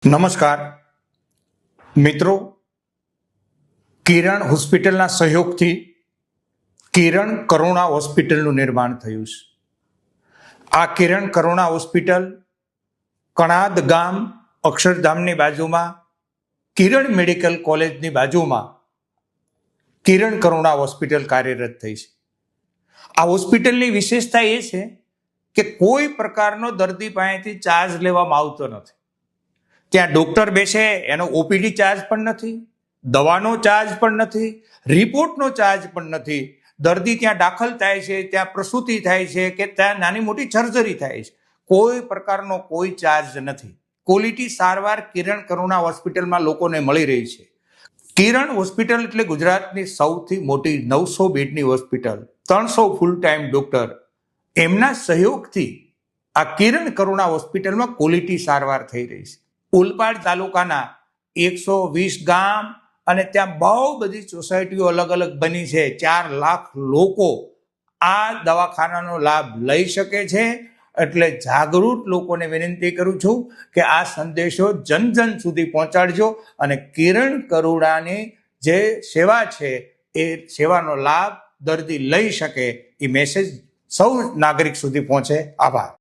નમસ્કાર મિત્રો, કિરણ હોસ્પિટલના સહયોગથી કિરણ કરુણા હોસ્પિટલનું નિર્માણ થયું છે. આ કિરણ કરુણા હોસ્પિટલ કણાદ ગામ અક્ષરધામની બાજુમાં કિરણ મેડિકલ કોલેજની બાજુમાં કિરણ કરુણા હોસ્પિટલ કાર્યરત થઈ છે. આ હોસ્પિટલની વિશેષતા એ છે કે કોઈ પ્રકારનો દર્દી પાસેથી ચાર્જ લેવામાં આવતો નથી. ત્યાં ડોક્ટર બેસે એનો ઓપીડી ચાર્જ પણ નથી, દવાનો ચાર્જ પણ નથી, રિપોર્ટનો ચાર્જ પણ નથી. દર્દી ત્યાં દાખલ થાય છે, ત્યાં પ્રસૂતિ થાય છે કે ત્યાં નાની મોટી સર્જરી થાય છે, કોઈ પ્રકારનો કોઈ ચાર્જ નથી. ક્વોલિટી સારવાર કિરણ કરુણા હોસ્પિટલમાં લોકોને મળી રહી છે. કિરણ હોસ્પિટલ એટલે ગુજરાતની સૌથી મોટી 900 બેડની હોસ્પિટલ, 300 ફૂલ ટાઈમ ડોક્ટર. એમના સહયોગથી આ કિરણ કરુણા હોસ્પિટલમાં ક્વોલિટી સારવાર થઈ રહી છે. ઓલપાડ તાલુકાના 120 ગામ અને ત્યાં બહુ બધી સોસાયટીઓ અલગ અલગ બની છે. 4 લાખ લોકો આ દવાખાનાનો લાભ લઈ શકે છે. એટલે જાગૃત લોકોને વિનંતી કરું છું કે આ સંદેશો જન જન સુધી પહોંચાડજો અને કિરણ કરુણાની જે સેવા છે એ સેવાનો લાભ દર્દી લઈ શકે એ મેસેજ સૌ નાગરિક સુધી પહોંચે. આભાર.